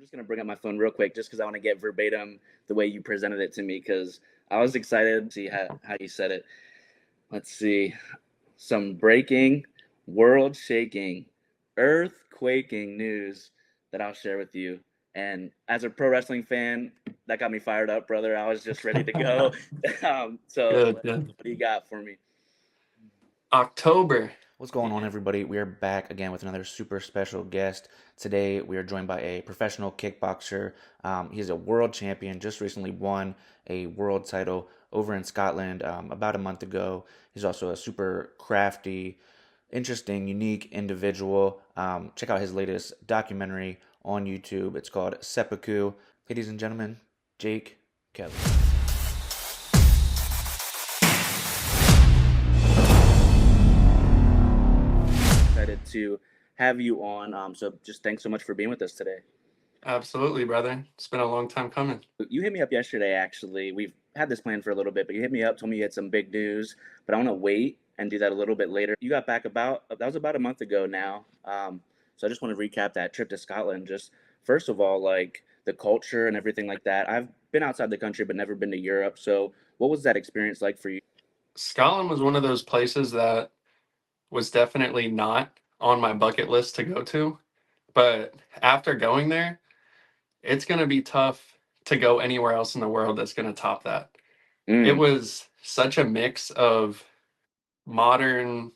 just going to bring up my phone real quick just because I want to get verbatim the way you presented it to me because I was excited to see how you said it. Let's see. Some breaking, world shaking, earth quaking news that I'll share with you. And as a pro wrestling fan, that got me fired up, brother. I was just ready to go. Good. What do you got for me? October. What's going on, everybody? We are back again with another super special guest. Today, we are joined by a professional kickboxer. He's a world champion, just recently won a world title over in Scotland about a month ago. He's also a super crafty, interesting, unique individual. Check out his latest documentary on YouTube. It's called SEPPUKU. Ladies and gentlemen, Jake Kelly. To have you on. So just thanks so much for being with us today. Absolutely, brother. It's been a long time coming. You hit me up yesterday, actually. We've had this plan for a little bit, but you hit me up, told me you had some big news, but I want to wait and do that a little bit later. You got back that was about a month ago now. So I just want to recap that trip to Scotland. Just first of all, like the culture and everything like that. I've been outside the country, but never been to Europe. So what was that experience like for you? Scotland was one of those places that was definitely not on my bucket list to go to. But after going there, it's going to be tough to go anywhere else in the world that's going to top that. It was such a mix of modern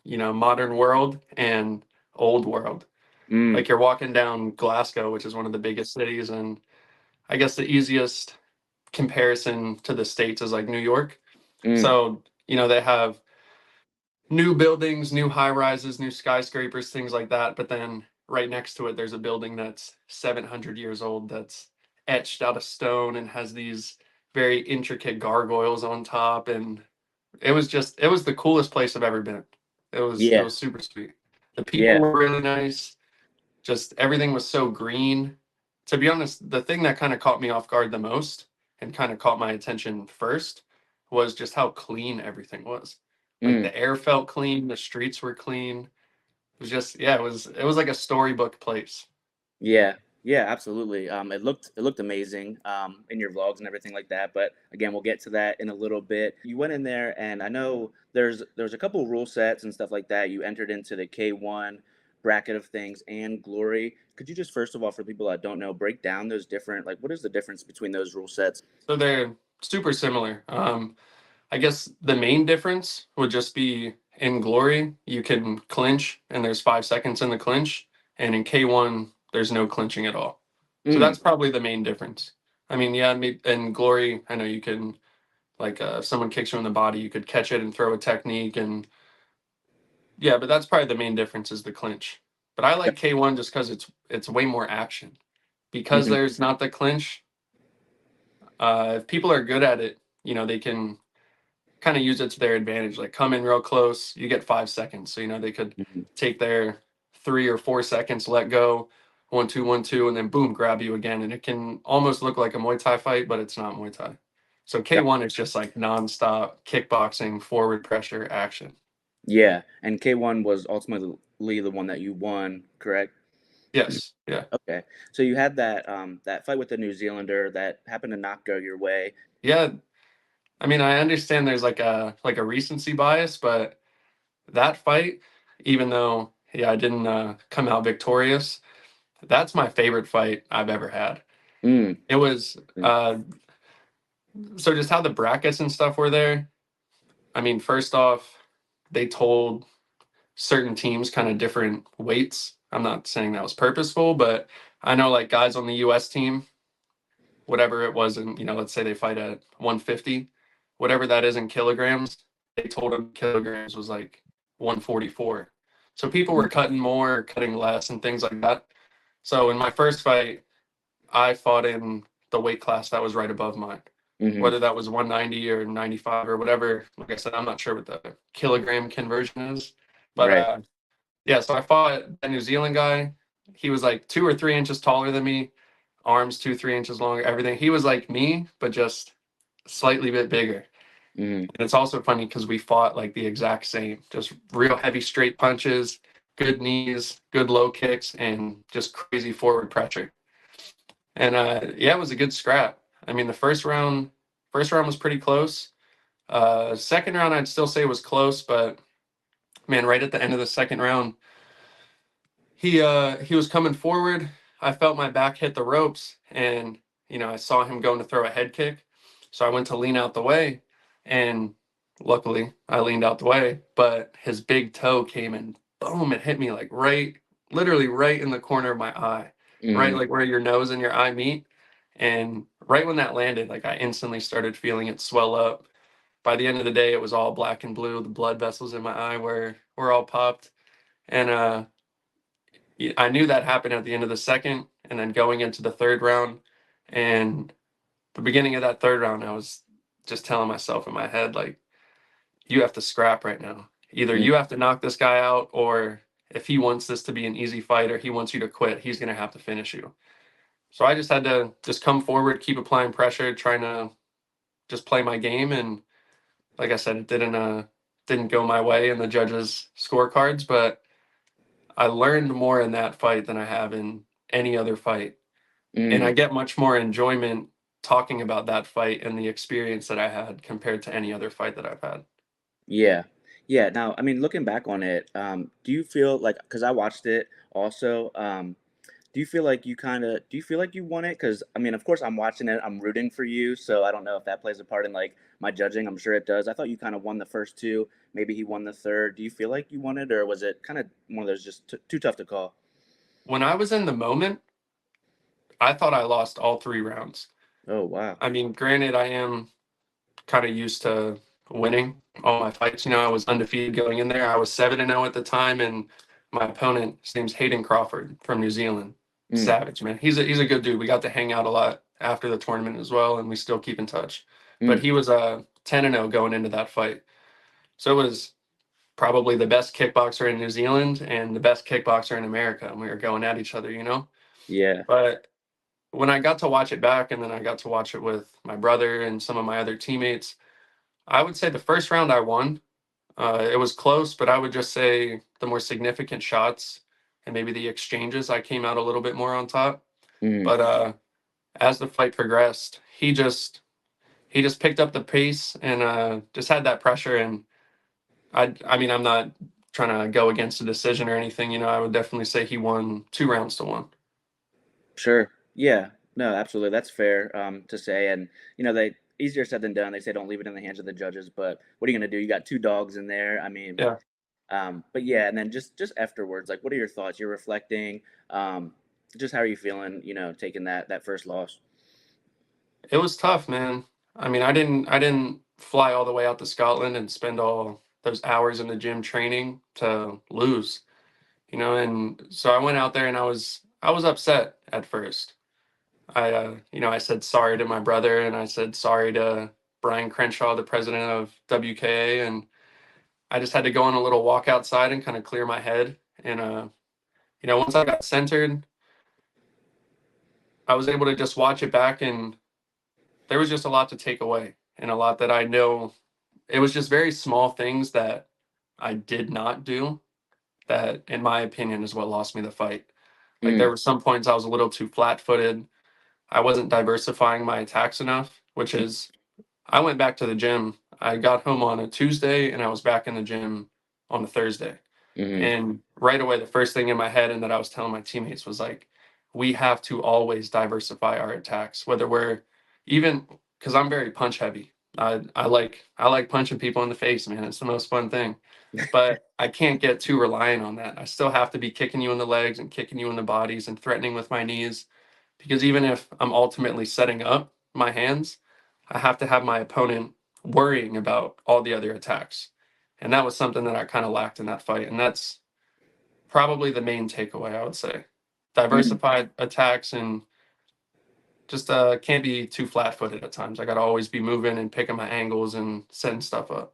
world and old world. Like you're walking down Glasgow, which is one of the biggest cities, and I guess the easiest comparison to the States is like New York. So, they have new buildings, new high rises, new skyscrapers, things like that. But then right next to it, there's a building that's 700 years old that's etched out of stone and has these very intricate gargoyles on top. And it was the coolest place I've ever been. It was super sweet. The people were really nice. Just everything was so green. To be honest, the thing that kind of caught me off guard the most and kind of caught my attention first was just how clean everything was. Like the air felt clean, the streets were clean. It was just, it was like a storybook place. Yeah, absolutely. It looked amazing in your vlogs and everything like that. But again, we'll get to that in a little bit. You went in there, and I know there's a couple of rule sets and stuff like that. You entered into the K1 bracket of things and Glory. Could you just first of all, for people that don't know, break down those different, like what is the difference between those rule sets? So they're super similar. I guess the main difference would just be in Glory, you can clinch, and there's 5 seconds in the clinch, and in K1, there's no clinching at all. So that's probably the main difference. I mean, yeah, in Glory, I know you can, like, if someone kicks you in the body, you could catch it and throw a technique, and yeah, but that's probably the main difference is the clinch. But I like K1 just because it's way more action. Because there's not the clinch, if people are good at it, they can kind of use it to their advantage, like come in real close, you get 5 seconds. So, they could take their 3 or 4 seconds, let go, 1, 2, 1, 2, and then boom, grab you again. And it can almost look like a Muay Thai fight, but it's not Muay Thai. So K1 is just like nonstop kickboxing, forward pressure, action. Yeah, and K1 was ultimately the one that you won, correct? Yes. Yeah. Okay. So you had that fight with the New Zealander that happened to not go your way. Yeah. I mean, I understand there's like a recency bias, but that fight, even though I didn't come out victorious, that's my favorite fight I've ever had. It was so just how the brackets and stuff were there. I mean, first off, they told certain teams kind of different weights. I'm not saying that was purposeful, but I know like guys on the US team, whatever it was, and let's say they fight at 150, whatever that is in kilograms, they told them kilograms was like 144. So people were cutting more, cutting less, and things like that. So in my first fight, I fought in the weight class that was right above mine. Whether that was 190 or 95 or whatever. Like I said, I'm not sure what the kilogram conversion is. But so I fought a New Zealand guy. He was like 2 or 3 inches taller than me, arms 2, 3 inches longer, everything. He was like me, but just slightly bit bigger. And it's also funny because we fought like the exact same, just real heavy straight punches, good knees, good low kicks, and just crazy forward pressure. And yeah, it was a good scrap. I mean, the first round was pretty close. Second round, I'd still say was close, but man, right at the end of the second round, he was coming forward. I felt my back hit the ropes, and I saw him going to throw a head kick. So I went to lean out the way, and luckily I leaned out the way, but his big toe came and boom, it hit me like literally right in the corner of my eye, right Mm, like where your nose and your eye meet. And right when that landed, like I instantly started feeling it swell up. By the end of the day, it was all black and blue. The blood vessels in my eye were all popped. And I knew that happened at the end of the second, and then going into the third round. And the beginning of that third round, I was just telling myself in my head, like, you have to scrap right now. Either mm, you have to knock this guy out, or if he wants this to be an easy fight or he wants you to quit, he's going to have to finish you. So I just had to just come forward, keep applying pressure, trying to just play my game. And like I said, it didn't go my way in the judges' scorecards, but I learned more in that fight than I have in any other fight. And I mm. get much more enjoyment talking about that fight and the experience that I had compared to any other fight that I've had. Yeah. Yeah, now, I mean, looking back on it, do you feel like, because I watched it also, do you feel like do you feel like you won it? Because I mean, of course, I'm watching it, I'm rooting for you, so I don't know if that plays a part in, like, my judging, I'm sure it does. I thought you kinda won the first 2, maybe he won the 3rd. Do you feel like you won it, or was it kinda one of those just t too tough to call? When I was in the moment, I thought I lost all 3 rounds. Oh, wow. I mean, granted, I am kind of used to winning all my fights. I was undefeated going in there. I was 7-0 at the time, and my opponent, his name's Hayden Crawford from New Zealand. Mm, Savage, man. He's a good dude. We got to hang out a lot after the tournament as well, and we still keep in touch. But mm, he was 10-0 going into that fight. So it was probably the best kickboxer in New Zealand and the best kickboxer in America, and we were going at each other. yeah, But when I got to watch it back, and then I got to watch it with my brother and some of my other teammates, I would say the first round I won. It was close, but I would just say the more significant shots and maybe the exchanges, I came out a little bit more on top. mhm. But as the fight progressed, he just picked up the pace and just had that pressure. And I mean, I'm not trying to go against the decision or anything. I would definitely say he won 2 rounds to 1. Sure. Yeah. No, absolutely. That's fair to say. And they easier said than done. They say don't leave it in the hands of the judges. But what are you gonna do? You got two dogs in there. I mean, Yeah, but yeah. And then just afterwards, like, what are your thoughts? You're reflecting. Just how are you feeling? Taking that first loss. it was tough, man. I mean, I didn't fly all the way out to Scotland and spend all those hours in the gym training to lose. And so I went out there and I was upset at first. I said sorry to my brother, and I said sorry to Brian Crenshaw, the president of WKA, and I just had to go on a little walk outside and kind of clear my head. And once I got centered, I was able to just watch it back, and there was just a lot to take away, and a lot that I know. It was just very small things that I did not do that, in my opinion, is what lost me the fight. Like, there Mm, were some points I was a little too flat-footed. I wasn't diversifying my attacks enough, which is I went back to the gym. I got home on a Tuesday and I was back in the gym on a Thursday. mm-hmm. And right away, the first thing in my head and that I was telling my teammates was like, we have to always diversify our attacks, whether we're even because I'm very punch heavy. I like punching people in the face, man. It's the most fun thing. But I can't get too reliant on that. I still have to be kicking you in the legs and kicking you in the bodies and threatening with my knees because even if I'm ultimately setting up my hands, I have to have my opponent worrying about all the other attacks. And that was something that I kind of lacked in that fight. And that's probably the main takeaway, I would say. Mm. Diversified attacks and just can't be too flat footed at times. I got to always be moving and picking my angles and setting stuff up.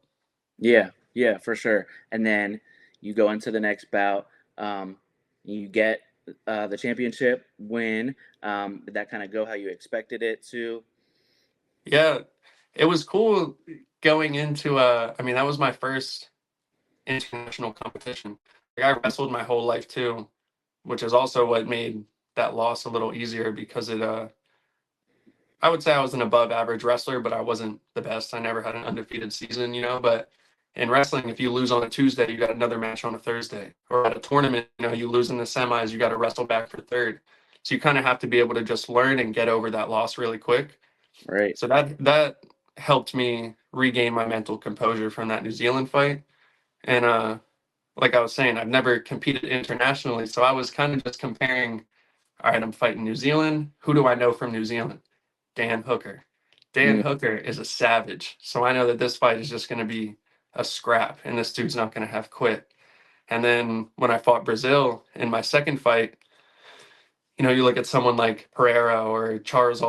Yeah, yeah, for sure. And then you go into the next bout. Um, you get the championship win. Did that kind of go how you expected it to? Yeah, it was cool going into, I mean, that was my first international competition. Like, I wrestled my whole life too, which is also what made that loss a little easier because I would say I was an above average wrestler, but I wasn't the best. I never had an undefeated season, but in wrestling, if you lose on a Tuesday, you got another match on a Thursday. Or at a tournament, you lose in the semis, you got to wrestle back for third. So you kind of have to be able to just learn and get over that loss really quick. Right. So that helped me regain my mental composure from that New Zealand fight. And like I was saying, I've never competed internationally, so I was kind of just comparing, all right, I'm fighting New Zealand. Who do I know from New Zealand? Dan Hooker. Dan Mm. Hooker is a savage. So I know that this fight is just going to be a scrap and this dude's not going to have quit. And then when I fought Brazil in my second fight, you look at someone like Pereira or Charles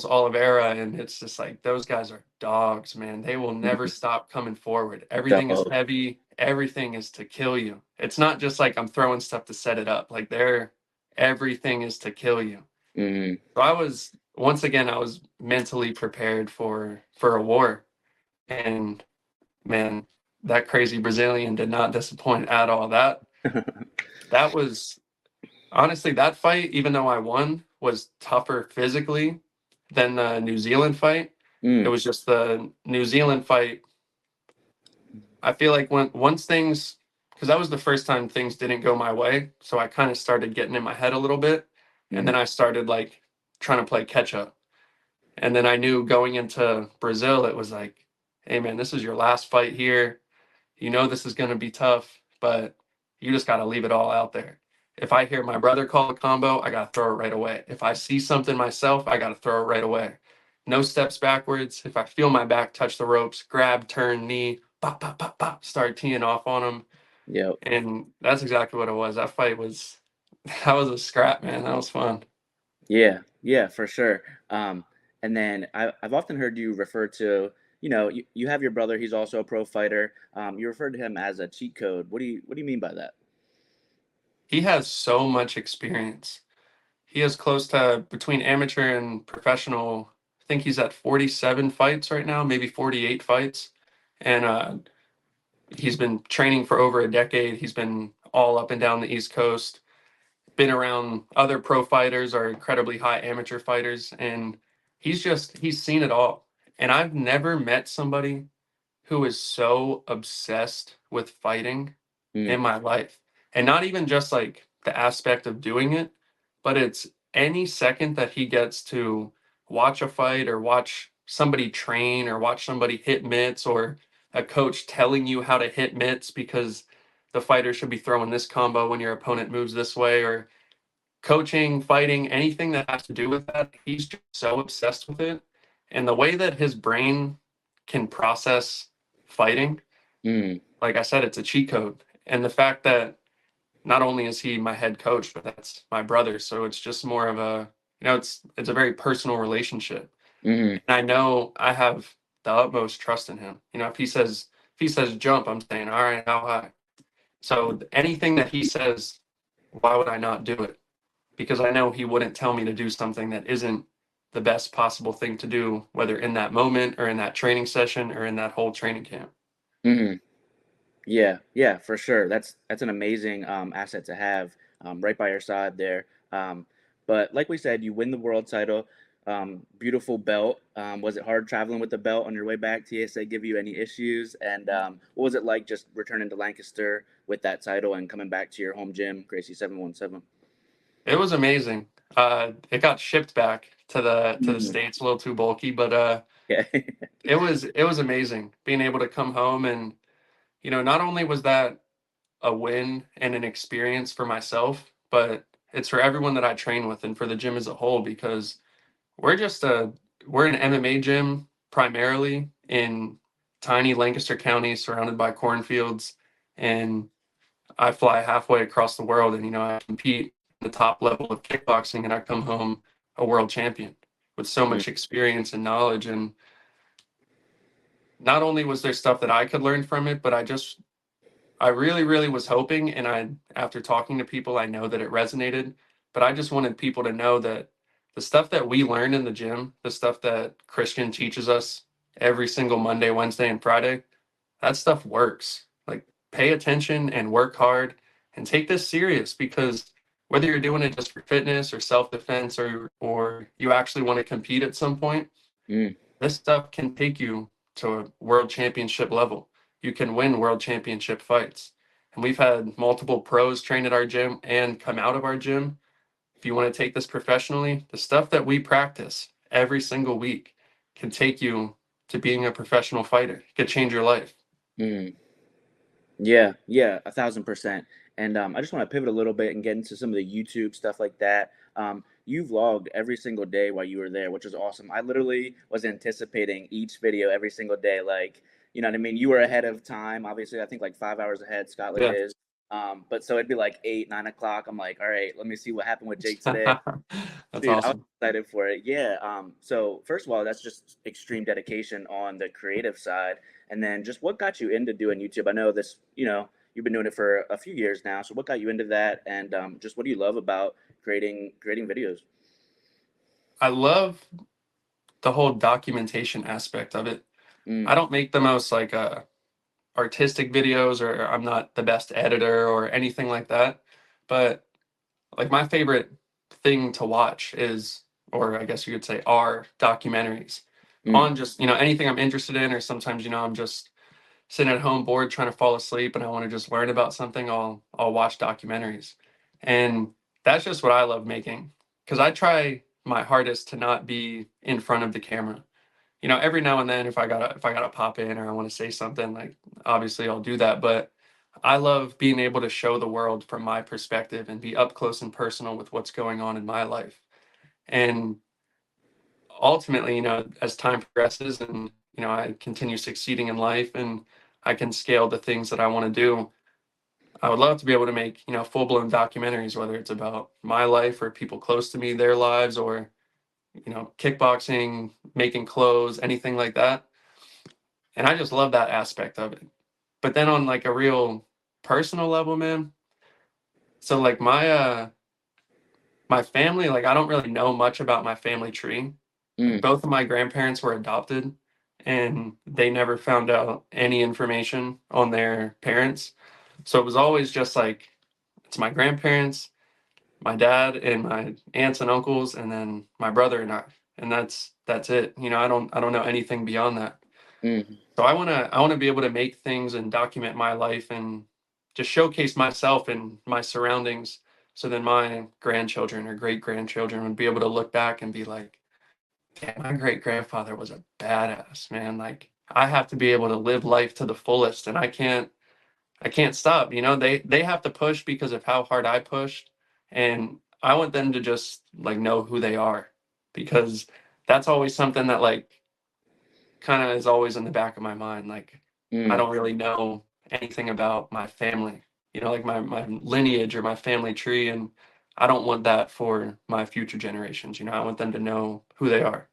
Oliveira, and it's just like those guys are dogs, man. They will never stop coming forward. Everything is Dog. heavy. Everything is to kill you. It's not just like I'm throwing stuff to set it up. Like everything is to kill you. Mm. So I was mentally prepared for a war, and man, that crazy Brazilian did not disappoint at all. That was honestly, that fight, even though I won, was tougher physically than the New Zealand fight. It Mm. was just the New Zealand fight. I feel like once things, because that was the first time things didn't go my way, so I kind of started getting in my head a little bit, and Mm. then I started like trying to play catch up. And then I knew going into Brazil, it was like, hey man, this is your last fight here. This is going to be tough, but you just got to leave it all out there. If I hear my brother call a combo, I got to throw it right away. If I see something myself, I got to throw it right away. No steps backwards. If I feel my back touch the ropes, grab, turn, knee, pop, pop, pop, pop, start teeing off on them. Yep. And that's exactly what it was. That was a scrap, man. That was fun. Yeah, yeah, for sure. And then I've often heard you refer to, you have your brother. He's also a pro fighter. You referred to him as a cheat code. What do you mean by that? He has so much experience. He is close to between amateur and professional. I think he's at 47 fights right now, maybe 48 fights. And he's been training for over a decade. He's been all up and down the East Coast, been around other pro fighters or incredibly high amateur fighters. And he's seen it all. And I've never met somebody who is so obsessed with fighting Mm. in my life. And not even just like the aspect of doing it, but it's any second that he gets to watch a fight or watch somebody train or watch somebody hit mitts or a coach telling you how to hit mitts because the fighter should be throwing this combo when your opponent moves this way or coaching, fighting, anything that has to do with that. He's just so obsessed with it. And the way that his brain can process fighting, Mm. like I said, it's a cheat code. And the fact that not only is he my head coach, but that's my brother. So it's just more of it's a very personal relationship. Mm. And I know I have the utmost trust in him. If he says jump, I'm saying, all right, how high? So anything that he says, why would I not do it? Because I know he wouldn't tell me to do something that isn't the best possible thing to do, whether in that moment or in that training session or in that whole training camp. Mm. Yeah, yeah, for sure. That's an amazing asset to have right by your side there. But like we said, you win the world title. Beautiful belt. Was it hard traveling with the belt on your way back? TSA give you any issues? And what was it like just returning to Lancaster with that title and coming back to your home gym, Gracie 717? It was amazing. It got shipped back to the Mm. States a little too bulky, but Yeah. it was amazing being able to come home and not only was that a win and an experience for myself, but it's for everyone that I train with and for the gym as a whole because we're just we're an MMA gym primarily in tiny Lancaster County surrounded by cornfields, and I fly halfway across the world and I compete at the top level of kickboxing and I come home a world champion with so Mm. much experience and knowledge. And not only was there stuff that I could learn from it, but I really, really was hoping, and after talking to people, I know that it resonated, but I just wanted people to know that the stuff that we learn in the gym, the stuff that Christian teaches us every single Monday, Wednesday, and Friday, that stuff works. Like, pay attention and work hard and take this serious because whether you're doing it just for fitness or self-defense, or you actually want to compete at some point, Mm, this stuff can take you to a world championship level. You can win world championship fights. And we've had multiple pros train at our gym and come out of our gym. If you want to take this professionally, the stuff that we practice every single week can take you to being a professional fighter. It could change your life. mm. Yeah, yeah, 1,000%. And I just want to pivot a little bit and get into some of the YouTube stuff like that. You vlogged every single day while you were there, which is awesome. I literally was anticipating each video every single day. Like, you know what I mean? You were ahead of time. Obviously, I think like 5 hours ahead, Scotland Yeah. is. But so it'd be like 8, 9 o'clock. I'm like, all right, let me see what happened with Jake today. That's Dude, I was awesome. excited for it. Yeah. So first of all, that's just extreme dedication on the creative side. And then just what got you into doing YouTube? I know this, you've been doing it for a few years now. So what got you into that? And just what do you love about creating videos? I love the whole documentation aspect of it. I Mm, don't make the most like artistic videos, or I'm not the best editor or anything like that. But like my favorite thing to watch is, or I guess you could say, are documentaries mm, on just, anything I'm interested in, or sometimes, I'm just sitting at home bored trying to fall asleep and I want to just learn about something, I'll watch documentaries. And that's just what I love making, because I try my hardest to not be in front of the camera. Every now and then, if I gotta pop in or I want to say something, like, obviously I'll do that. But I love being able to show the world from my perspective and be up close and personal with what's going on in my life. And ultimately, as time progresses and, I continue succeeding in life and I can scale the things that I want to do, I would love to be able to make, full-blown documentaries, whether it's about my life or people close to me, their lives, or, kickboxing, making clothes, anything like that. And I just love that aspect of it. But then on like a real personal level, man, so like my family, like I don't really know much about my family tree. Like mm, both of my grandparents were adopted and they never found out any information on their parents. So it was always just like it's my grandparents, my dad and my aunts and uncles, and then my brother and I. And that's it. I don't know anything beyond that. mm. So I wanna be able to make things and document my life and just showcase myself and my surroundings, so then my grandchildren or great grandchildren would be able to look back and be like, "Damn, my great grandfather was a badass, man." Like, I have to be able to live life to the fullest, and I can't stop. They have to push because of how hard I pushed, and I want them to just like know who they are, because that's always something that like kind of is always in the back of my mind. Like, I Mm. don't really know anything about my family, like my lineage or my family tree. And I don't want that for my future generations. I want them to know who they are.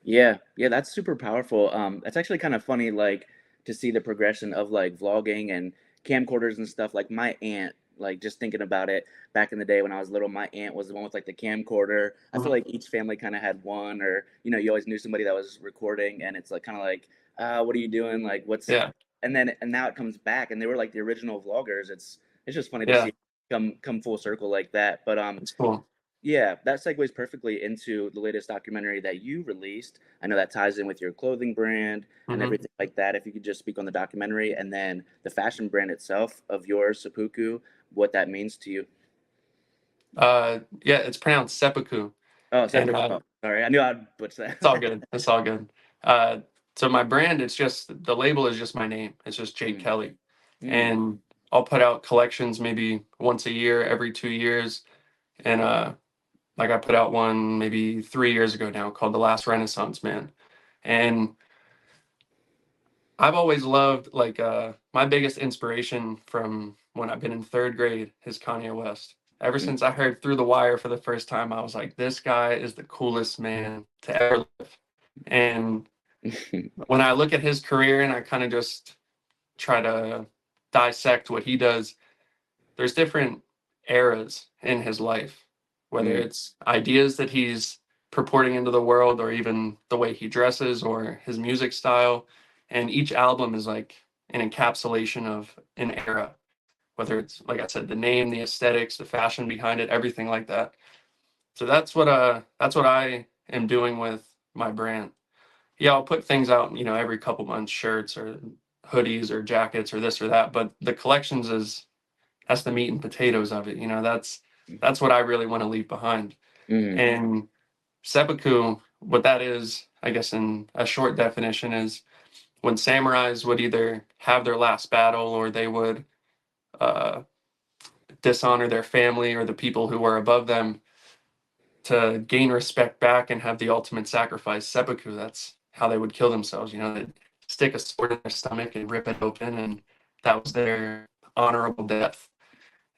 Yeah, yeah, that's super powerful. It's actually kind of funny, like to see the progression of like vlogging and camcorders and stuff. Like my aunt, like just thinking about it back in the day when I was little, my aunt was the one with like the camcorder. I feel Mhm. like each family kind of had one, or you always knew somebody that was recording, and it's like kind of like, what are you doing? Like, what's? Yeah. And now it comes back, and they were like the original vloggers. It's just funny to Yeah. see come full circle like that. But It's cool. yeah, that segues perfectly into the latest documentary that you released. I know that ties in with your clothing brand and Hmm. everything like that. If you could just speak on the documentary and then the fashion brand itself of yours, SEPPUKU, what that means to you. Yeah, it's pronounced seppuku. Oh, And seppuku. Oh, sorry, I knew I'd butcher it's all that. good. It's all good. Uh, so my brand, it's just the label is just my name. It's just Jake Mm, Kelly, mm, and I'll put out collections maybe once a year, every 2 years, and like I put out one maybe 3 years ago now called The Last Renaissance Man, and I've always loved like my biggest inspiration from when I've been in third grade is Kanye West. Ever mm, since I heard Through the Wire for the first time, I was like, this guy is the coolest man to ever live. And when I look at his career and I kind of just try to dissect what he does, there's different eras in his life, whether mm, it's ideas that he's purporting into the world or even the way he dresses or his music style. And each album is like an encapsulation of an era. whether it's, like I said, the name, the aesthetics, the fashion behind it, everything like that. So that's what I am doing with my brand. Yeah, I'll put things out, every couple months, shirts or hoodies or jackets or this or that. But the collections that's the meat and potatoes of it. That's what I really want to leave behind. Mm-hmm. And seppuku, what that is, I guess in a short definition, is when samurais would either have their last battle or they would uh, dishonor their family or the people who were above them to gain respect back and have the ultimate sacrifice, seppuku. That's how they would kill themselves. They'd stick a sword in their stomach and rip it open, and that was their honorable death.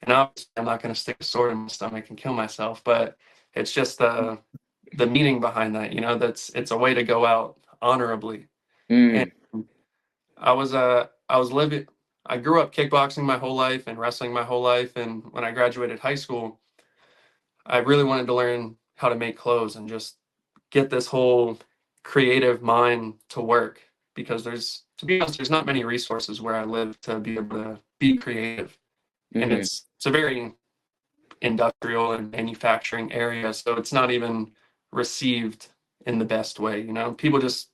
And obviously, I'm not going to stick a sword in my stomach and kill myself, but it's just the meaning behind that. It's a way to go out honorably. And Mm. I grew up kickboxing my whole life and wrestling my whole life, and when I graduated high school, I really wanted to learn how to make clothes and just get this whole creative mind to work, because to be honest, there's not many resources where I live to be able to be creative. And Mm-hmm. it's a very industrial and manufacturing area, so it's not even received in the best way. People just,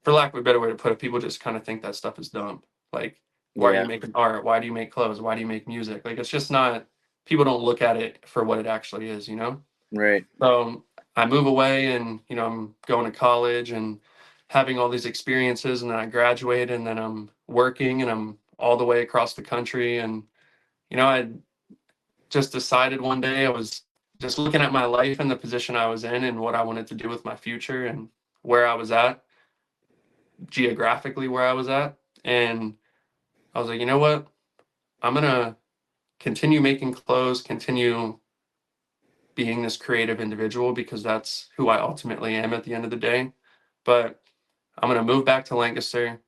for lack of a better way to put it, people just kind of think that stuff is dumb. Like, why are you Yeah. making art? Why do you make clothes? Why do you make music? Like, it's just not, people don't look at it for what it actually is. Right. So I move away and, I'm going to college and having all these experiences, and then I graduate, and then I'm working and I'm all the way across the country. And, I just decided one day, I was just looking at my life and the position I was in and what I wanted to do with my future and where I was at, geographically where I was at. And I was like, you know what? I'm going to continue making clothes, continue being this creative individual, because that's who I ultimately am at the end of the day. But I'm going to move back to Lancaster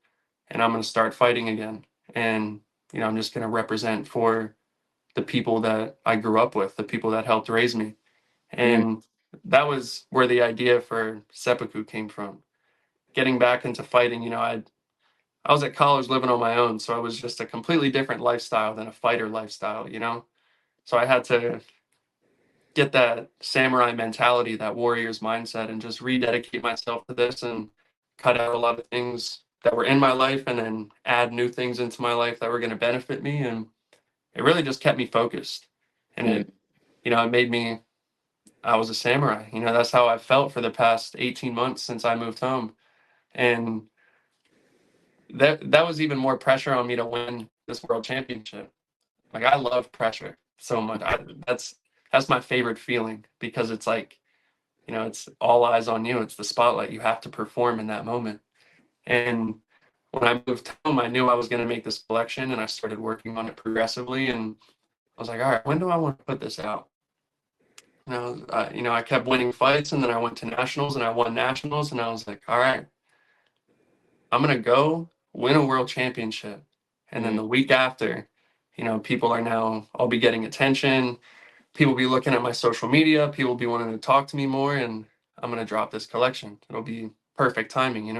and I'm going to start fighting again. And, I'm just going to represent for the people that I grew up with, the people that helped raise me. Mm. And that was where the idea for SEPPUKU came from. Getting back into fighting, I was at college living on my own, so it was just a completely different lifestyle than a fighter lifestyle. So I had to get that samurai mentality, that warrior's mindset, and just rededicate myself to this and cut out a lot of things that were in my life and then add new things into my life that were going to benefit me. And it really just kept me focused. And Mm. it made me, I was a samurai. That's how I felt for the past 18 months since I moved home. And that was even more pressure on me to win this world championship. Like, I love pressure so much. That's my favorite feeling, because it's like, it's all eyes on you. It's the spotlight. You have to perform in that moment. And when I moved home, I knew I was going to make this collection, and I started working on it progressively. And I was like, all right, when do I want to put this out? I kept winning fights, and then I went to nationals and I won nationals, and I was like, all right, I'm going to go win a world championship. And then Mm. the week after, I'll be getting attention. People be looking at my social media. People be wanting to talk to me more, and I'm going to drop this collection. It'll be perfect timing.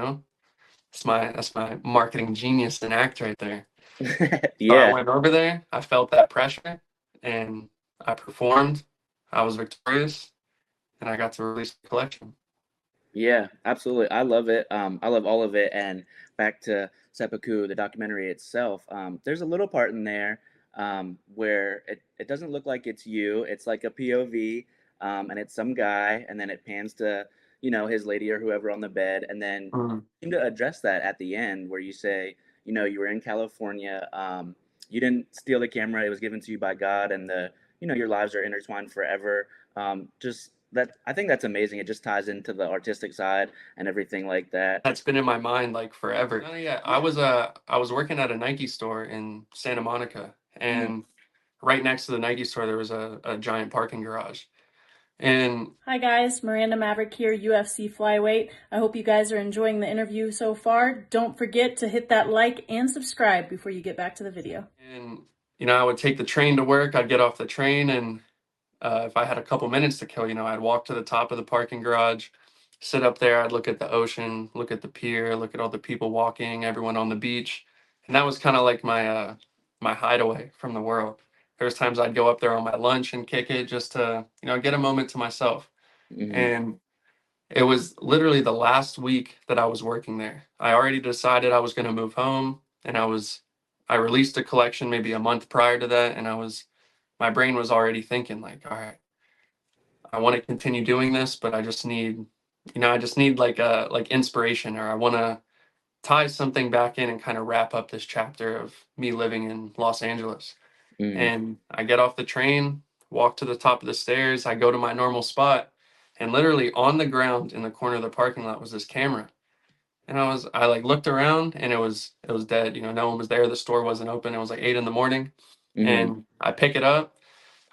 That's my marketing genius and act right there. So I Yeah. went over there, I felt that pressure, and I performed. I was victorious, and I got to release the collection. Yeah, absolutely. I love it. I love all of it. And back to Seppuku, the documentary itself, there's a little part in there where it doesn't look like it's you. It's like a POV, and it's some guy, and then it pans to, his lady or whoever on the bed. And then Mm. you seem to address that at the end where you say, you were in California. You didn't steal the camera. It was given to you by God, and your lives are intertwined forever. Just that, I think that's amazing. It just ties into the artistic side and everything like that. That's been in my mind like forever. Oh, yeah, I was working at a Nike store in Santa Monica, Mm. and right next to the Nike store there was a giant parking garage. And Hi guys, Miranda Maverick here, UFC flyweight. I hope you guys are enjoying the interview so far. Don't forget to hit that like and subscribe before you get back to the video. I would take the train to work. I'd get off the train, and if I had a couple minutes to kill, I'd walk to the top of the parking garage, sit up there. I'd look at the ocean, look at the pier, look at all the people walking, everyone on the beach. And that was kind of like my hideaway from the world. There's times I'd go up there on my lunch and kick it just to, get a moment to myself. Mm-hmm. And it was literally the last week that I was working there. I already decided I was going to move home, and I released a collection maybe a month prior to that, and my brain was already thinking like, all right, I want to continue doing this, but I just need like inspiration, or I want to tie something back in and kind of wrap up this chapter of me living in Los Angeles. Mm-hmm. And I get off the train, walk to the top of the stairs, I go to my normal spot, and literally on the ground in the corner of the parking lot was this camera. And I like looked around, and it was dead. No one was there. The store wasn't open. It was like 8 in the morning. Mm-hmm. And I pick it up,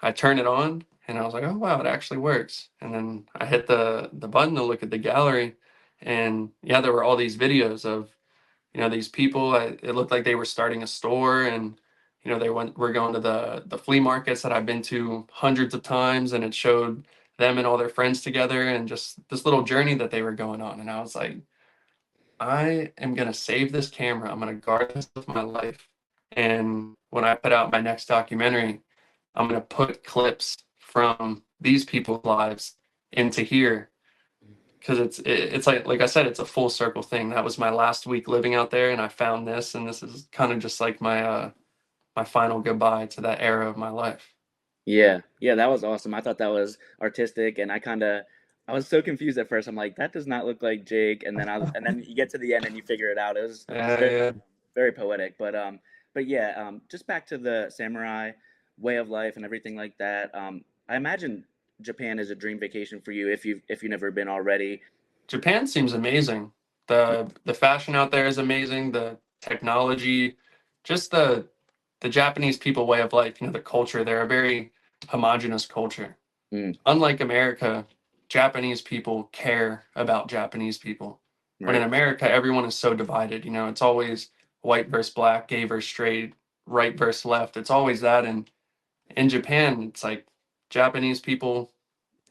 I turn it on, and I was like, oh wow, it actually works. And then I hit the button to look at the gallery, and yeah, there were all these videos of these people. It looked like they were starting a store, and were going to the flea markets that I've been to hundreds of times, and it showed them and all their friends together, and just this little journey that they were going on. And I was like, I am gonna save this camera. I'm gonna guard this with my life. And when I put out my next documentary, I'm gonna put clips from these people's lives into here, because it's like I said, it's a full circle thing. That was my last week living out there, and I found this, and this is kind of just like my final goodbye to that era of my life. Yeah, yeah, that was awesome. I thought that was artistic, and I was so confused at first. I'm like, that does not look like Jake, and then you get to the end and you figure it out. It was very, Yeah. very poetic, but yeah, just back to the samurai way of life and everything like that. I imagine Japan is a dream vacation for you if you've never been already. Japan seems amazing. The fashion out there is amazing. The technology, just the Japanese people way of life. The culture. They're a very homogenous culture. Mm, Unlike America, Japanese people care about Japanese people. But in right. America, everyone is so divided. It's always white versus black, gay versus straight, right versus left. It's always that. And in Japan, it's like Japanese people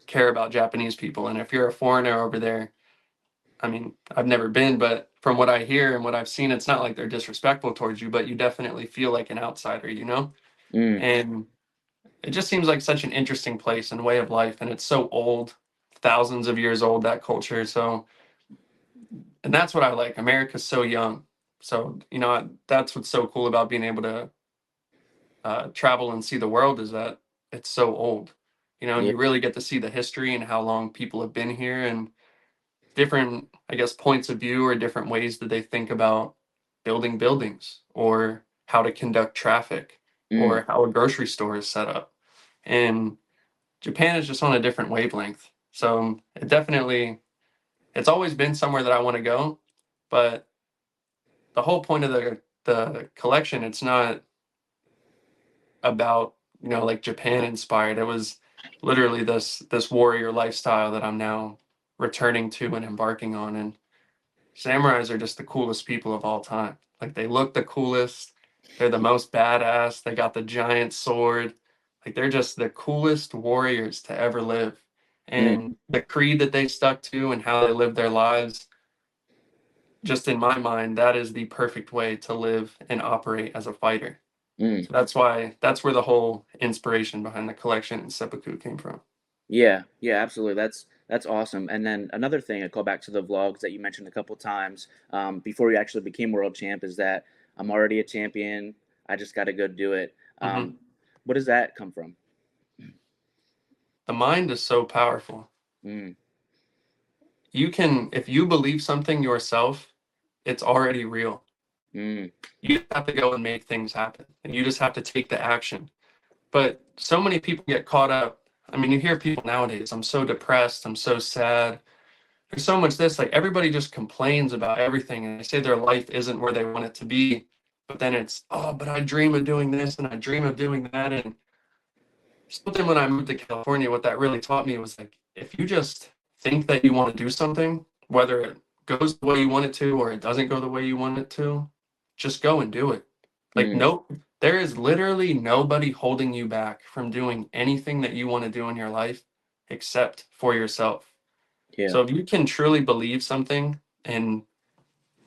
care about Japanese people. And if you're a foreigner over there, I mean, I've never been, but from what I hear and what I've seen, it's not like they're disrespectful towards you, but you definitely feel like an outsider. Mm, And it just seems like such an interesting place and way of life. And it's so old, thousands of years old, that culture. So, and that's what I like. America's so young. So, that's what's so cool about being able to travel and see the world, is that it's so old, and yeah. you really get to see the history and how long people have been here, and different, I guess, points of view or different ways that they think about building buildings, or how to conduct traffic, Mm, or how a grocery store is set up. And Japan is just on a different wavelength. So it's always been somewhere that I want to go. But the whole point of the collection, it's not about, like Japan inspired. It was literally this warrior lifestyle that I'm now returning to and embarking on. And samurais are just the coolest people of all time. Like, they look the coolest. They're the most badass. They got the giant sword. Like, they're just the coolest warriors to ever live. mm, And the creed that they stuck to and how they live their lives, just in my mind, that is the perfect way to live and operate as a fighter. mm. So that's where the whole inspiration behind the collection and seppuku came from. Yeah, yeah, absolutely. That's awesome. And then another thing, I call back to the vlogs that you mentioned a couple times before you actually became world champ, is that I'm already a champion. I just got to go do it. Hmm. What does that come from? The mind is so powerful. Mm, If you believe something yourself, it's already real. mm, You just have to go and make things happen, and you just have to take the action. But so many people get caught up. I mean, you hear people nowadays, I'm so depressed, I'm so sad. There's so much this, like, everybody just complains about everything, and they say their life isn't where they want it to be. But then it's, oh, but I dream of doing this and I dream of doing that. And something, when I moved to California, what that really taught me was, like, if you just think that you want to do something, whether it goes the way you want it to or it doesn't go the way you want it to, just go and do it. Like, mm, no, there is literally nobody holding you back from doing anything that you want to do in your life except for yourself. yeah. So if you can truly believe something and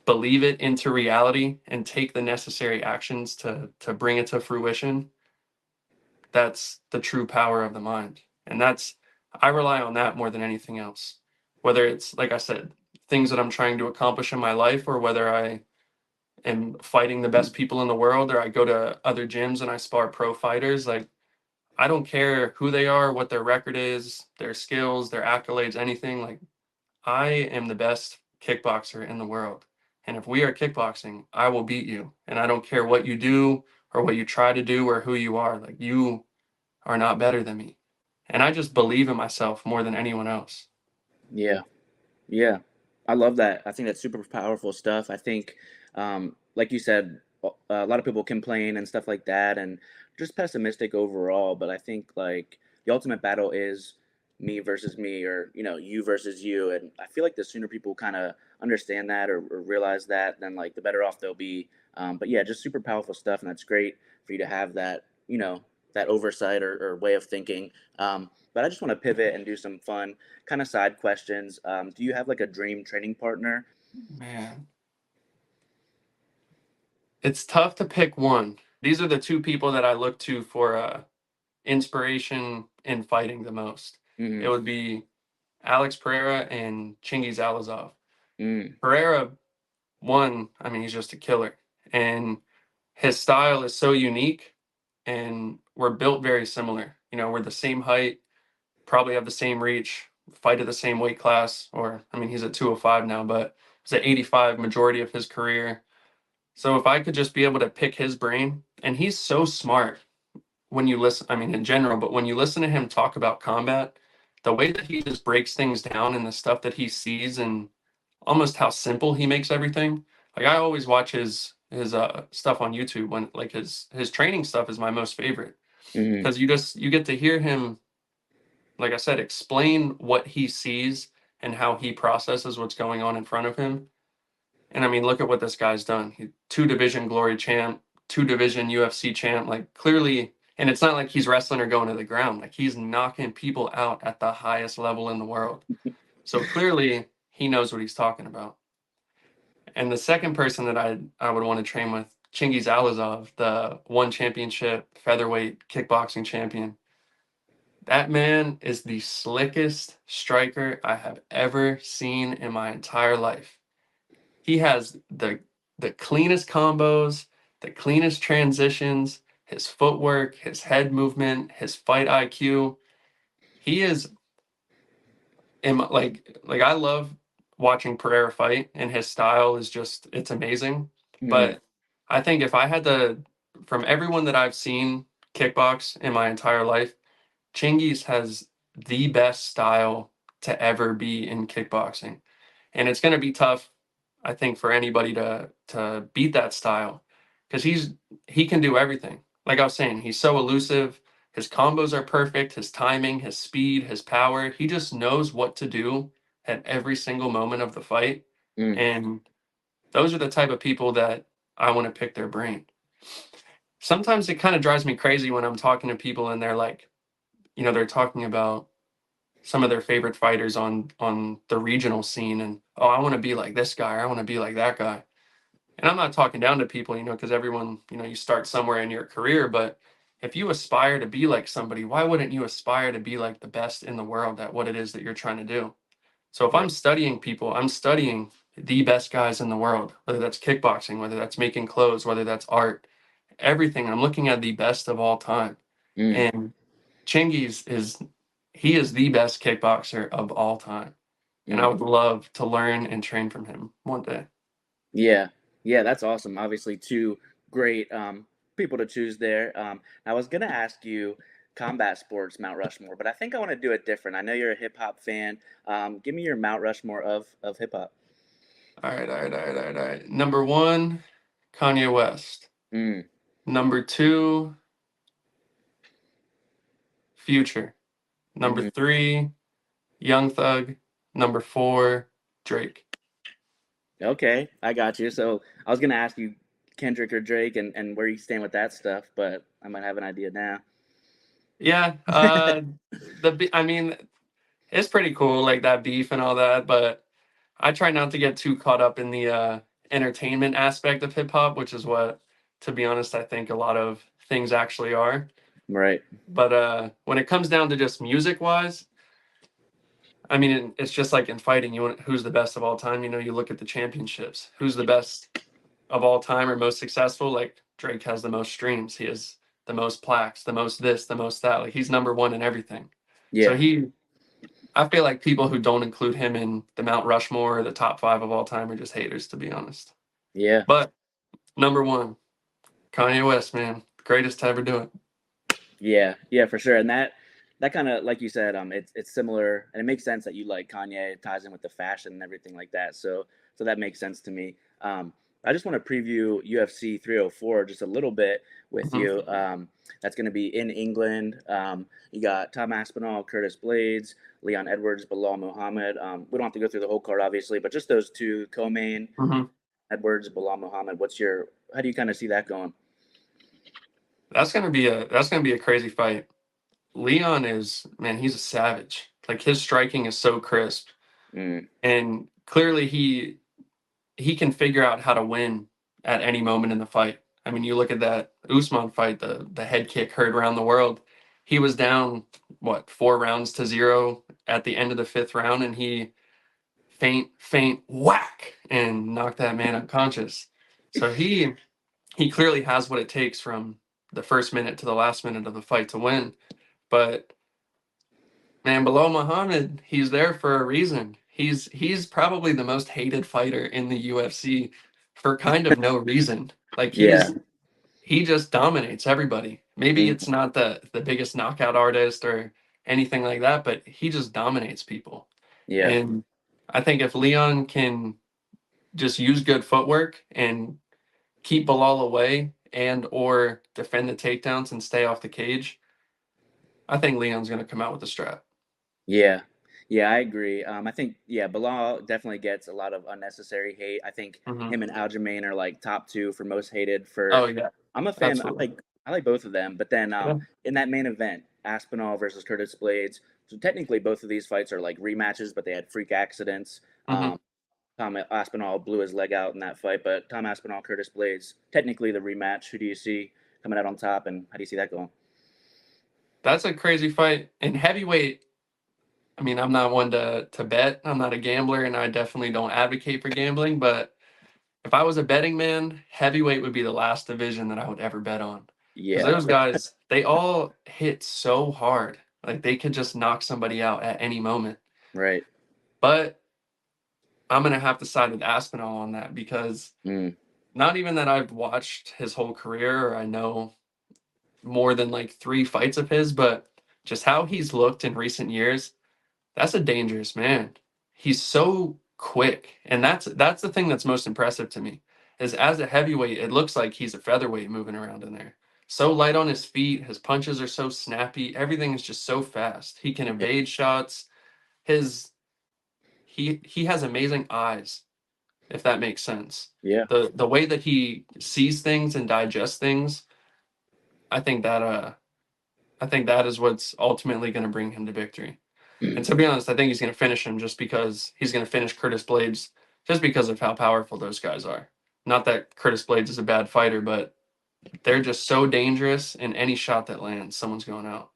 believe it into reality and take the necessary actions to bring it to fruition, that's the true power of the mind. And I rely on that more than anything else. Whether it's, like I said, things that I'm trying to accomplish in my life, or whether I am fighting the best people in the world, or I go to other gyms and I spar pro fighters, like, I don't care who they are, what their record is, their skills, their accolades, anything. Like, I am the best kickboxer in the world. And if we are kickboxing, I will beat you. And I don't care what you do or what you try to do or who you are. Like, you are not better than me. And I just believe in myself more than anyone else. Yeah. Yeah, I love that. I think that's super powerful stuff. I think, like you said, a lot of people complain and stuff like that, and just pessimistic overall. But I think like the ultimate battle is me versus me, or you versus you. And I feel like the sooner people kind of understand that or realize that, then like the better off they'll be. But yeah, just super powerful stuff, and that's great for you to have that, that oversight or way of thinking. But I just want to pivot and do some fun kind of side questions. Do you have like a dream training partner? Man, it's tough to pick one. These are the two people that I look to for inspiration in fighting the most. It Mm-hmm. would be Alex Pereira and Chingiz Alazov. Mm. Pereira, one, I mean, he's just a killer. And his style is so unique, and we're built very similar. We're the same height, probably have the same reach, fight at the same weight class, or, I mean, he's at 205 now, but he's at 85 majority of his career. So if I could just be able to pick his brain, and he's so smart when you listen, I mean, in general, but when you listen to him talk about combat, the way that he just breaks things down and the stuff that he sees and almost how simple he makes everything. Like, I always watch his stuff on YouTube, when like his training stuff is my most favorite, Mm-hmm. because you get to hear him, like I said, explain what he sees and how he processes what's going on in front of him. And I mean, look at what this guy's done. He 2 division glory champ, 2 division UFC champ. Like, clearly, and it's not like he's wrestling or going to the ground. Like, he's knocking people out at the highest level in the world. So clearly, he knows what he's talking about. And the second person that I would want to train with, Chingiz Alazov, the One Championship featherweight kickboxing champion. That man is the slickest striker I have ever seen in my entire life. He has the cleanest combos, the cleanest transitions, his footwork, his head movement, his fight IQ. He is like I love watching Pereira fight, and his style is just, it's amazing. Mm-hmm. But I think if I had to, from everyone that I've seen kickbox in my entire life, Chingiz has the best style to ever be in kickboxing. And it's going to be tough, I think, for anybody to beat that style, because he can do everything. Like I was saying, he's so elusive. His combos are perfect. His timing, his speed, his power. He just knows what to do at every single moment of the fight. Mm. And those are the type of people that I want to pick their brain. Sometimes it kind of drives me crazy when I'm talking to people and they're like, they're talking about some of their favorite fighters on the regional scene, and, oh, I want to be like this guy, or I want to be like that guy. And I'm not talking down to people, because everyone, you start somewhere in your career, but if you aspire to be like somebody, why wouldn't you aspire to be like the best in the world at what it is that you're trying to do? So if Right. I'm studying people, I'm studying the best guys in the world, whether that's kickboxing, whether that's making clothes, whether that's art, everything. I'm looking at the best of all time. Mm. And Chingiz is the best kickboxer of all time. And I Mm. would love to learn and train from him one day. Yeah, yeah, that's awesome. Obviously, two great people to choose there. I was gonna ask you combat sports Mount Rushmore, but I think I want to do it different. I know you're a hip hop fan. Give me your Mount Rushmore of hip hop. All right. Number one, Kanye West. Mm. Number two, Future. Number Hmm. three, Young Thug. Number four, Drake. Okay, I got you. So I was gonna ask you Kendrick or Drake and where you stand with that stuff, but I might have an idea now. Yeah, I mean, it's pretty cool, like that beef and all that, but I try not to get too caught up in entertainment aspect of hip hop, which is what, to be honest, I think a lot of things actually are. Right. But when it comes down to just music wise, I mean, it's just like in fighting. You want who's the best of all time. You know, you look at the championships. Who's the best of all time or most successful? Like Drake has the most streams. He has the most plaques, the most this, the most that. Like he's number one in everything. So Yeah. I feel like people who don't include him in the Mount Rushmore or the top 5 of all time are just haters, to be honest. Yeah. But number one, Kanye West, man, greatest to ever do it. Yeah, yeah, for sure. And that kind of, like you said, it's similar, and it makes sense that you like Kanye. It ties in with the fashion and everything like that. So that makes sense to me. I just want to preview UFC 304 just a little bit with Mhm. you. That's going to be in England. You got Tom Aspinall, Curtis Blades, Leon Edwards, Bilal Muhammad. We don't have to go through the whole card, obviously, but just those two co-main, Mhm. Edwards, Bilal Muhammad. How do you kind of see that going? That's gonna be a crazy fight. Leon is, man, he's a savage. Like his striking is so crisp, Mm, and clearly he can figure out how to win at any moment in the fight. I mean, you look at that Usman fight, the head kick heard around the world. He was down what 4 rounds to 0 at the end of the 5th round, and he feint, whack, and knocked that man unconscious. So he clearly has what it takes from the first minute to the last minute of the fight to win. But man, below Muhammad, he's there for a reason. He's probably the most hated fighter in the UFC for kind of no reason. Like yeah. he just dominates everybody. Maybe Mm, it's not the biggest knockout artist or anything like that, but he just dominates people. yeah. And I think if Leon can just use good footwork and keep Bilal away and or defend the takedowns and stay off the cage, I think Leon's going to come out with the strap. Yeah. Yeah, I agree. I think, yeah, Bilal definitely gets a lot of unnecessary hate. I think Hmm. him and Aljamain are like top two for most hated Oh for. yeah, I'm a fan. absolutely. I like both of them. But then Yeah. in that main event, Aspinall versus Curtis Blades. So technically, both of these fights are like rematches, but they had freak accidents. Hmm. Tom Aspinall blew his leg out in that fight, but Tom Aspinall, Curtis Blades, technically the rematch. Who do you see coming out on top, and how do you see that going? That's a crazy fight. In heavyweight, I mean, I'm not one to bet. I'm not a gambler, and I definitely don't advocate for gambling. But if I was a betting man, heavyweight would be the last division that I would ever bet on. Because Yeah. those guys, they all hit so hard. Like they could just knock somebody out at any moment. Right. But I'm gonna have to side with Aspinall on that because Mm, not even that I've watched his whole career or I know more than like 3 fights of his, but just how he's looked in recent years, that's a dangerous man. He's so quick, and that's the thing that's most impressive to me. Is as a heavyweight, it looks like he's a featherweight moving around in there. So light on his feet, his punches are so snappy, everything is just so fast. He can yeah. evade shots. His he has amazing eyes, if that makes sense. Yeah. The way that he sees things and digests things, I think that I think that is what's ultimately going to bring him to victory. And to be honest, I think he's going to finish him just because he's going to finish Curtis Blades just because of how powerful those guys are. Not that Curtis Blades is a bad fighter, but they're just so dangerous in any shot that lands, someone's going out.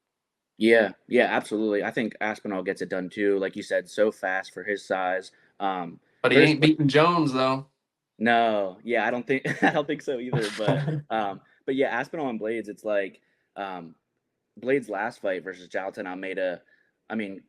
Yeah, yeah, absolutely. I think Aspinall gets it done too. Like you said, so fast for his size. But he Curtis, ain't beating Jones though. no, yeah, I don't think I don't think so either. But yeah, Aspinall and Blades, it's like um, Blades' last fight versus Jailton Almeida. I mean,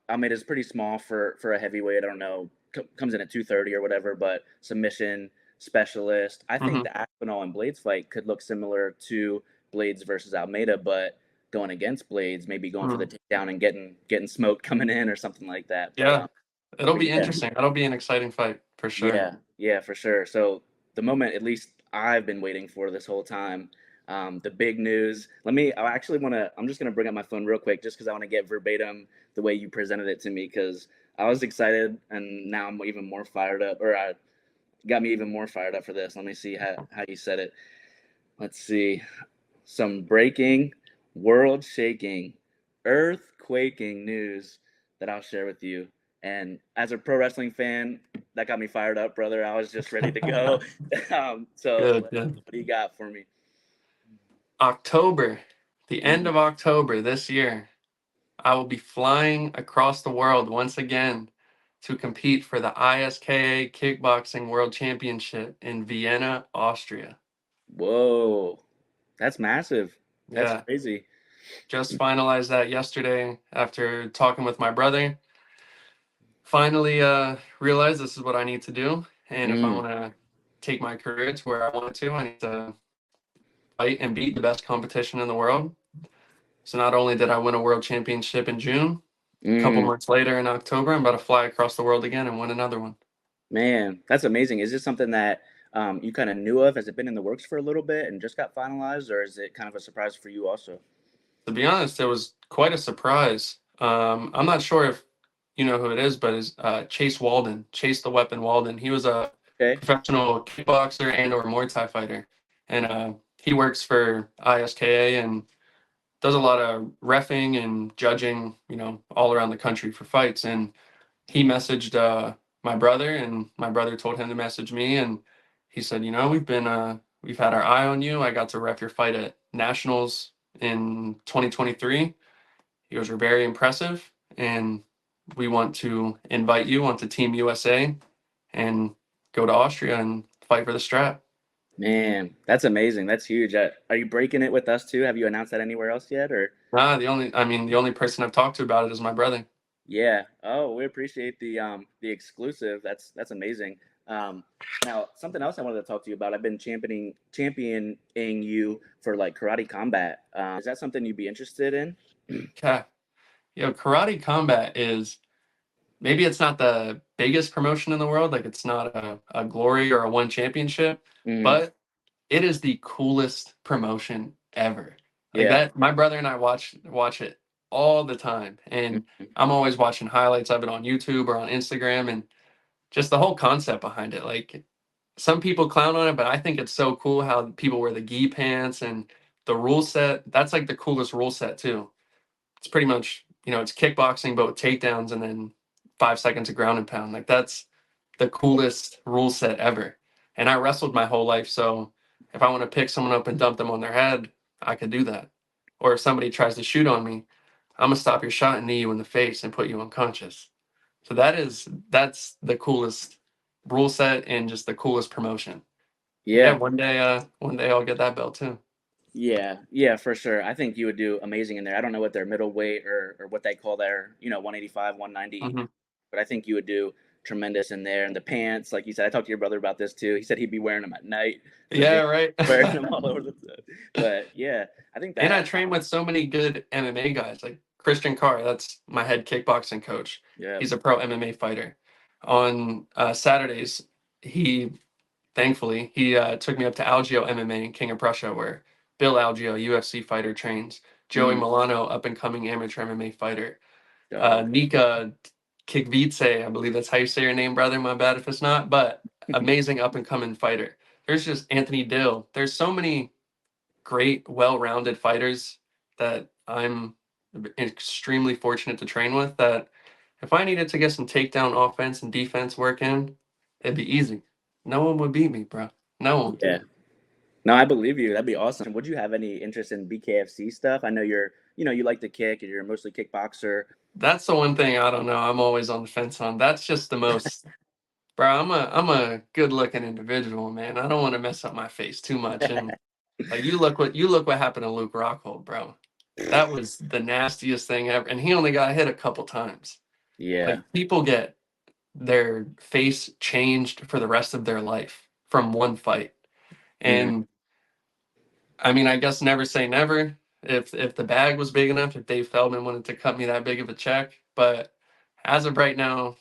Almeida's pretty small for a heavyweight. I don't know, comes in at 230 or whatever, but submission specialist. I think Hmm. the Aspinall and Blades fight could look similar to Blades versus Almeida, but going against Blades, maybe going for the takedown and getting smoked coming in or something like that. Yeah, it'll But be yeah, interesting. That'll be an exciting fight for sure. yeah, yeah, for sure. So the moment, at least I've been waiting for this whole time, the big news. I actually want to. I'm just gonna bring up my phone real quick, just because I want to get verbatim the way you presented it to me, because I was excited, and now I'm even more fired up, or got me even more fired up for this. Let me see how you said it. Let's see. Some breaking, world shaking, earth quaking news that I'll share with you. And as a pro wrestling fan, that got me fired up, brother. I was just ready to go. So Good, good. what do you got for me? October, the end of October this year, I will be flying across the world once again to compete for the ISKA Kickboxing World Championship in Vienna, Austria. Whoa, that's massive. That's Yeah, crazy. just finalized that yesterday after talking with my brother. Finally realized this is what I need to do. And if I Mm, want to take my career to where I want it to, I need to fight and beat the best competition in the world. So not only did I win a world championship in June, a couple mm, months later in October, I'm about to fly across the world again and win another one. man, that's amazing. Is this something that you kind of knew of? Has it been in the works for a little bit and just got finalized, or is it kind of a surprise for you also? To be honest, it was quite a surprise. I'm not sure if you know who it is, but it's Chase Walden, Chase the Weapon Walden. He was a Okay. professional kickboxer and or Muay Thai fighter, and he works for ISKA and does a lot of reffing and judging, all around the country for fights. And he messaged my brother, and my brother told him to message me, and he said, we've had our eye on you. I got to ref your fight at nationals in 2023. You guys were very impressive, and we want to invite you onto Team USA and go to Austria and fight for the strap. Man, that's amazing. That's huge. Are you breaking it with us too? Have you announced that anywhere else yet, or? The only person I've talked to about it is my brother. Yeah. Oh, we appreciate the exclusive. That's amazing. Um, Now something else I wanted to talk to you about. I've been championing you for like karate combat. Is that something you'd be interested in? Okay. Karate combat is, maybe it's not the biggest promotion in the world, like it's not a glory or a one championship, Mm, but it is the coolest promotion ever. Like yeah. that, my brother and I watch it all the time, and Mm, I'm always watching highlights of it on YouTube or on Instagram, and just the whole concept behind it. Like, some people clown on it, but I think it's so cool how people wear the gi pants and the rule set. That's like the coolest rule set too. It's pretty much, it's kickboxing but with takedowns and then 5 seconds of ground and pound. Like, that's the coolest rule set ever. And I wrestled my whole life, so if I want to pick someone up and dump them on their head, I could do that. Or if somebody tries to shoot on me, I'm gonna stop your shot and knee you in the face and put you unconscious. So that's the coolest rule set and just the coolest promotion. Yeah, yeah. one day I'll get that belt too. Yeah, yeah, for sure. I think you would do amazing in there. I don't know what their middleweight or what they call their, 185, 190, Hmm. but I think you would do tremendous in there. And the pants, like you said, I talked to your brother about this too. He said he'd be wearing them at night to Yeah, be right. wearing them all over the place. But yeah, I think And I that, train with so many good MMA guys, like Christian Carr. That's my head kickboxing coach. yeah, He's a pro MMA fighter. On Saturdays, he thankfully he took me up to Algeo MMA in King of Prussia, where Bill Algeo, UFC fighter, trains. Joey mm, Milano, up and coming amateur MMA fighter. dope. Nika Kikvice, I believe that's how you say your name, brother. My bad if it's not, but amazing up and coming fighter. There's just Anthony Dill. There's so many great, well-rounded fighters that I'm extremely fortunate to train with, that if I needed to get some takedown offense and defense work in, it'd be easy. No one would beat me, bro. No one. Yeah. No, I believe you. That'd be awesome. Would you have any interest in BKFC stuff? I know you like to kick and you're mostly kickboxer. That's the one thing I don't know. I'm always on the fence on. That's just the most, bro. I'm a good-looking individual, man. I don't want to mess up my face too much. And like, you look what happened to Luke Rockhold, bro. That was the nastiest thing ever. And he only got hit a couple times. Yeah. Like, people get their face changed for the rest of their life from one fight. Mm, And I mean, I guess never say never. If the bag was big enough, if Dave Feldman wanted to cut me that big of a check. But as of right now,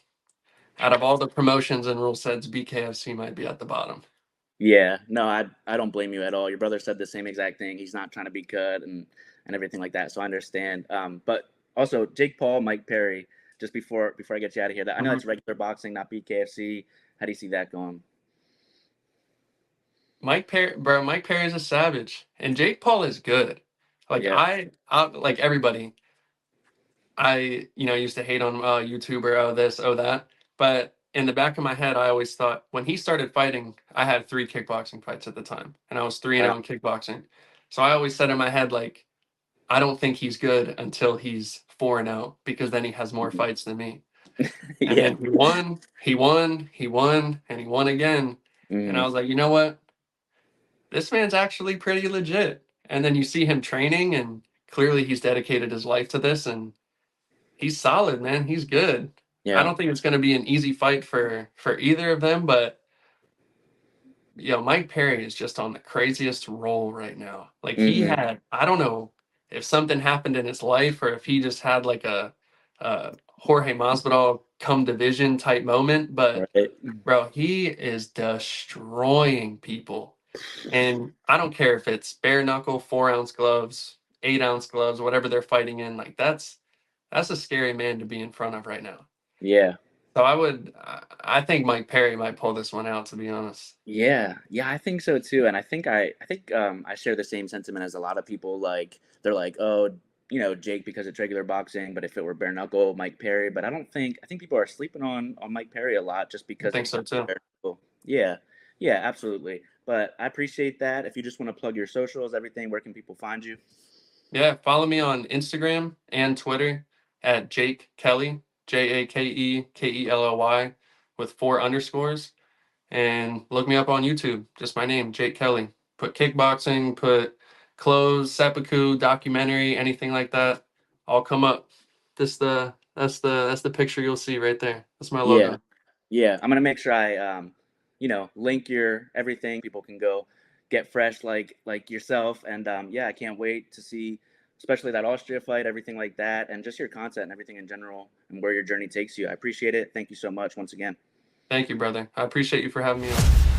out of all the promotions and rule sets, BKFC might be at the bottom. yeah. No, I don't blame you at all. Your brother said the same exact thing. He's not trying to be cut and everything like that. So I understand. But also Jake Paul, Mike Perry. Just before I get you out of here, that I know Mhm. that's regular boxing, not BKFC. How do you see that going? Mike Perry is a savage, and Jake Paul is good. Like, Yeah. I like everybody. I used to hate on YouTuber, oh this, oh that, but in the back of my head, I always thought when he started fighting, I had 3 kickboxing fights at the time, and I was 3-0 in kickboxing. So I always said in my head, like, I don't think he's good until he's 4-0 because then he has more Mhm. fights than me. And Yeah. then he won, and he won again. And I Mhm. was like, you know what? This man's actually pretty legit. And then you see him training, and clearly he's dedicated his life to this, and he's solid, man. He's good. I Yeah. don't think it's going to be an easy fight for either of them, but Mike Perry is just on the craziest roll right now. Like he Mhm. had, I don't know if something happened in his life or if he just had like a Jorge Masvidal come division type moment, but Right. bro, he is destroying people. And I don't care if it's bare knuckle, 4-ounce gloves, 8-ounce gloves, whatever they're fighting in. Like that's a scary man to be in front of right now. Yeah. So I think Mike Perry might pull this one out, to be honest. Yeah, yeah, I think so too, and I think I share the same sentiment as a lot of people. Like they're like, oh, Jake because it's regular boxing, but if it were bare knuckle, Mike Perry. But I think people are sleeping on Mike Perry a lot just I because think it's so not too. bare knuckle. Yeah, yeah, absolutely. But I appreciate that. If you just want to plug your socials, everything, where can people find you? Yeah, follow me on Instagram and Twitter at Jake Kelly, JakeKelly, with 4 underscores. And look me up on YouTube, just my name, Jake Kelly. Put kickboxing, put clothes, seppuku, documentary, anything like that. I'll come up. That's the picture you'll see right there. That's my Yeah, logo. yeah. I'm gonna make sure I link your everything. People can go get fresh like yourself. And yeah, I can't wait to see especially that Austria fight, everything like that, and just your content and everything in general and where your journey takes you. I appreciate it. Thank you so much once again. Thank you, brother. I appreciate you for having me on.